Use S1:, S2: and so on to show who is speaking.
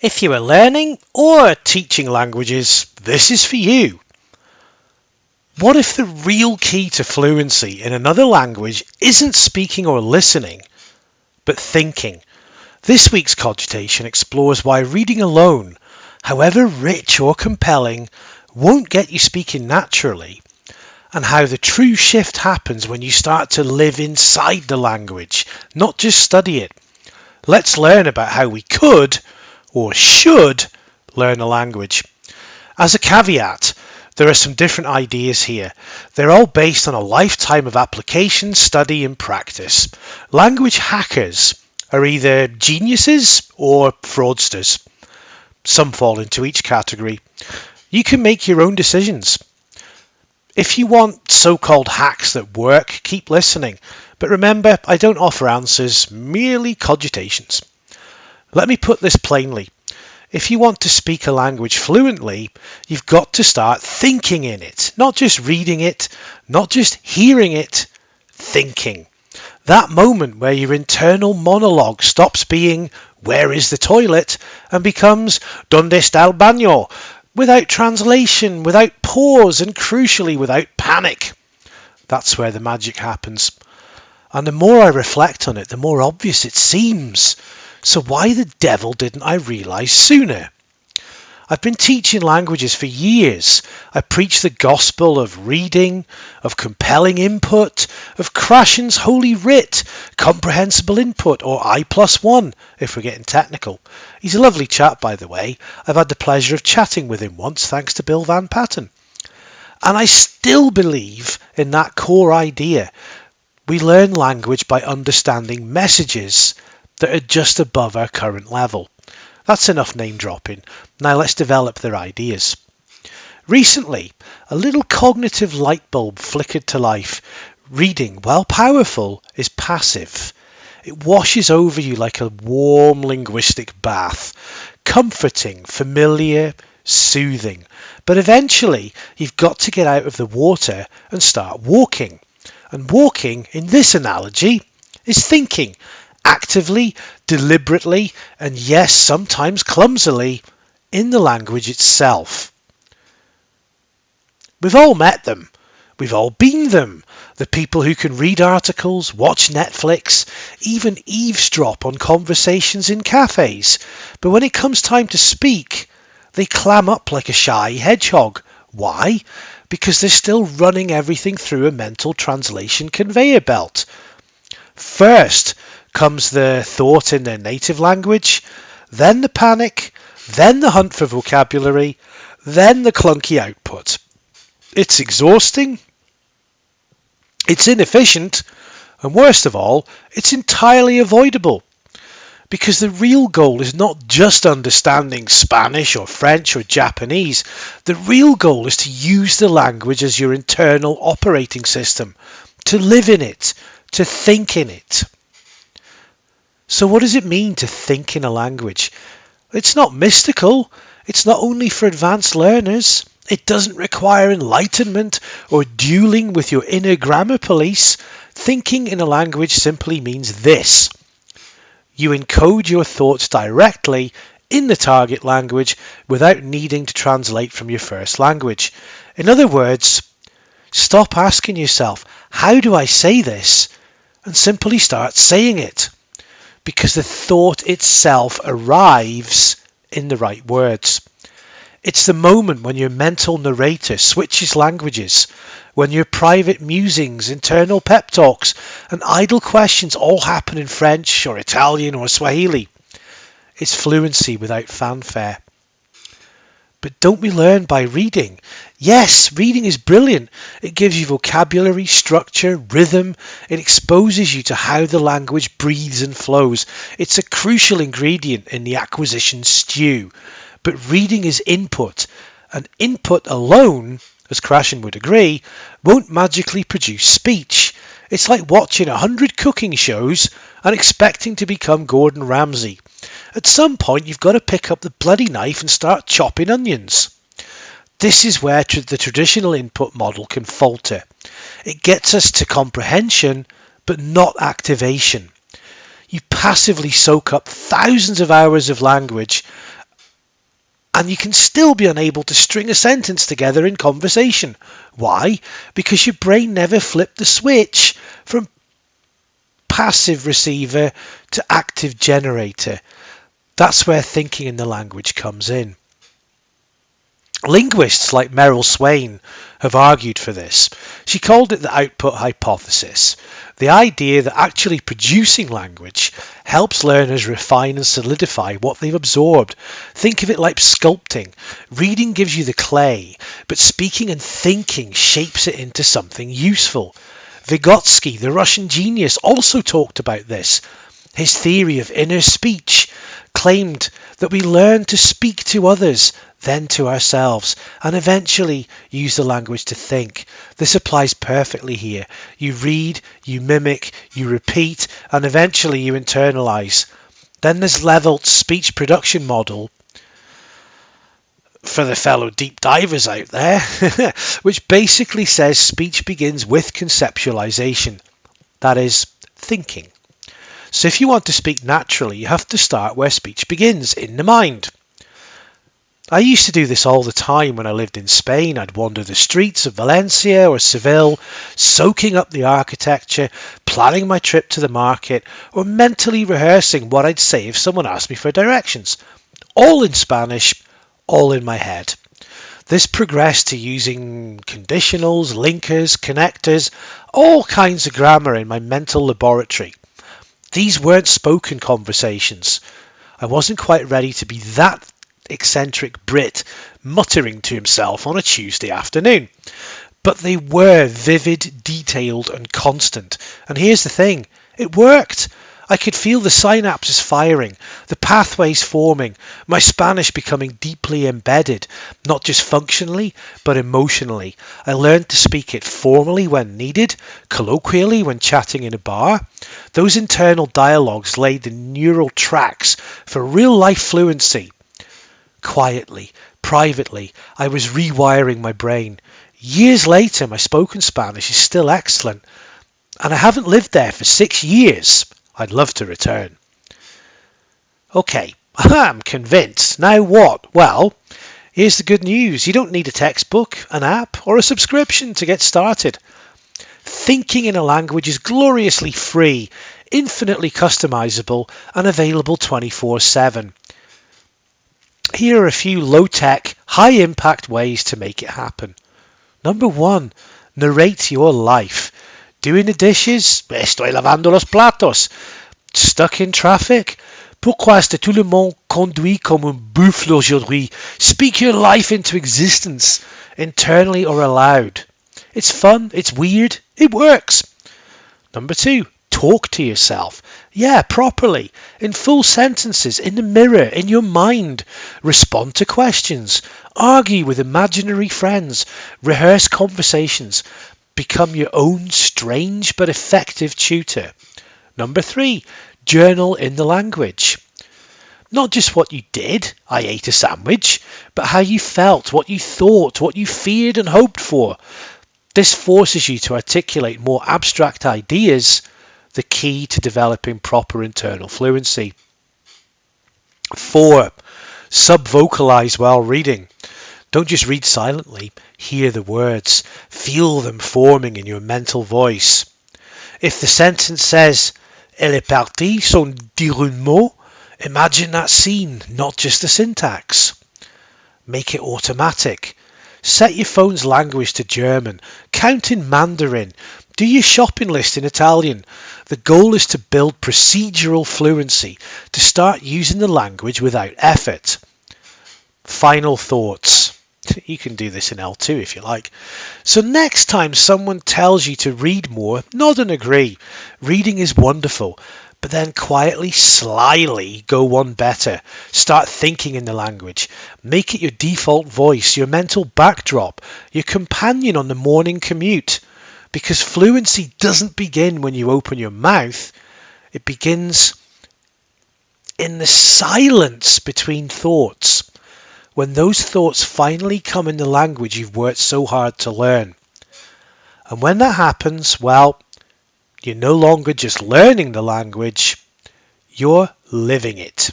S1: If you are learning or teaching languages, this is for you. What if the real key to fluency in another language isn't speaking or listening, but thinking? This week's Cogitation explores why reading alone, however rich or compelling, won't get you speaking naturally, and how the true shift happens when you start to live inside the language, not just study it. Let's learn about how we could or should learn a language. As a caveat, there are some different ideas here. They're all based on a lifetime of application, study and practice. Language hackers are either geniuses or fraudsters. Some fall into each category. You can make your own decisions. If you want so-called hacks that work, keep listening. But remember, I don't offer answers, merely cogitations. Let me put this plainly. If you want to speak a language fluently, you've got to start thinking in it, not just reading it, not just hearing it, thinking. That moment where your internal monologue stops being, "Where is the toilet?" and becomes, "¿Dónde está el baño?" without translation, without pause, and crucially without panic. That's where the magic happens. And the more I reflect on it, the more obvious it seems. So why the devil didn't I realise sooner? I've been teaching languages for years. I preach the gospel of reading, of compelling input, of Krashen's holy writ, comprehensible input, or I+1 if we're getting technical. He's a lovely chap, by the way. I've had the pleasure of chatting with him once, thanks to Bill Van Patten. And I still believe in that core idea. We learn language by understanding messages that are just above our current level. That's enough name dropping. Now let's develop their ideas. Recently, a little cognitive light bulb flickered to life. Reading, while powerful, is passive. It washes over you like a warm linguistic bath. Comforting, familiar, soothing. But eventually, you've got to get out of the water and start walking. And walking, in this analogy, is thinking. Actively, deliberately, and yes, sometimes clumsily, in the language itself. We've all met them. We've all been them. The people who can read articles, watch Netflix, even eavesdrop on conversations in cafes. But when it comes time to speak, they clam up like a shy hedgehog. Why? Because they're still running everything through a mental translation conveyor belt. First comes the thought in their native language, then the panic, then the hunt for vocabulary, then the clunky output. It's exhausting, it's inefficient, and worst of all, it's entirely avoidable. Because the real goal is not just understanding Spanish or French or Japanese. The real goal is to use the language as your internal operating system, to live in it, to think in it. So what does it mean to think in a language? It's not mystical. It's not only for advanced learners. It doesn't require enlightenment or dueling with your inner grammar police. Thinking in a language simply means this. You encode your thoughts directly in the target language without needing to translate from your first language. In other words, stop asking yourself, how do I say this? And simply start saying it. Because the thought itself arrives in the right words. It's the moment when your mental narrator switches languages, when your private musings, internal pep talks, and idle questions all happen in French or Italian or Swahili. It's fluency without fanfare. But don't we learn by reading? Yes, reading is brilliant. It gives you vocabulary, structure, rhythm. It exposes you to how the language breathes and flows. It's a crucial ingredient in the acquisition stew. But reading is input, and input alone, as Krashen would agree, won't magically produce speech. It's like watching 100 cooking shows and expecting to become Gordon Ramsay. At some point, you've got to pick up the bloody knife and start chopping onions. This is where the traditional input model can falter. It gets us to comprehension, but not activation. You passively soak up thousands of hours of language and you can still be unable to string a sentence together in conversation. Why? Because your brain never flipped the switch from passive receiver to active generator. That's where thinking in the language comes in. Linguists like Meryl Swain have argued for this. She called it the output hypothesis, the idea that actually producing language helps learners refine and solidify what they've absorbed. Think of it like sculpting. Reading gives you the clay, but speaking and thinking shapes it into something useful. Vygotsky, the Russian genius, also talked about this. His theory of inner speech claimed that we learn to speak to others, then to ourselves, and eventually use the language to think. This applies perfectly here. You read, you mimic, you repeat, and eventually you internalize. Then there's leveled speech production model for the fellow deep divers out there, which basically says speech begins with conceptualization, that is, thinking. So if you want to speak naturally, you have to start where speech begins, in the mind. I used to do this all the time when I lived in Spain. I'd wander the streets of Valencia or Seville, soaking up the architecture, planning my trip to the market, or mentally rehearsing what I'd say if someone asked me for directions. All in Spanish, all in my head. This progressed to using conditionals, linkers, connectors, all kinds of grammar in my mental laboratory. These weren't spoken conversations. I wasn't quite ready to be that eccentric Brit muttering to himself on a Tuesday afternoon. But they were vivid, detailed and constant. And here's the thing, it worked. I could feel the synapses firing, the pathways forming, my Spanish becoming deeply embedded, not just functionally, but emotionally. I learned to speak it formally when needed, colloquially when chatting in a bar. Those internal dialogues laid the neural tracks for real-life fluency. Quietly, privately, I was rewiring my brain. Years later, my spoken Spanish is still excellent, and I haven't lived there for 6 years. I'd love to return. Okay, I'm convinced. Now what? Well, here's the good news. You don't need a textbook, an app, or a subscription to get started. Thinking in a language is gloriously free, infinitely customizable, and available 24/7. Here are a few low-tech, high-impact ways to make it happen. Number 1, narrate your life. Doing the dishes? Estoy lavando los platos. Stuck in traffic? Pourquoi est-ce que tout le monde conduit comme un buffle aujourd'hui? Speak your life into existence, internally or aloud. It's fun, it's weird, it works. Number 2, talk to yourself. Yeah, properly, in full sentences, in the mirror, in your mind. Respond to questions, argue with imaginary friends, rehearse conversations. Become your own strange but effective tutor. Number 3, journal in the language. Not just what you did, I ate a sandwich, but how you felt, what you thought, what you feared and hoped for. This forces you to articulate more abstract ideas, the key to developing proper internal fluency. 4, subvocalize while reading. Don't just read silently, hear the words, feel them forming in your mental voice. If the sentence says, Elle est partie sans dire un mot, imagine that scene, not just the syntax. Make it automatic. Set your phone's language to German, count in Mandarin, do your shopping list in Italian. The goal is to build procedural fluency, to start using the language without effort. Final thoughts. You can do this in L2 if you like. So next time someone tells you to read more, nod and agree. Reading is wonderful, but then quietly, slyly go one better. Start thinking in the language. Make it your default voice, your mental backdrop, your companion on the morning commute. Because fluency doesn't begin when you open your mouth. It begins in the silence between thoughts. When those thoughts finally come in the language you've worked so hard to learn. And when that happens, well, you're no longer just learning the language, you're living it.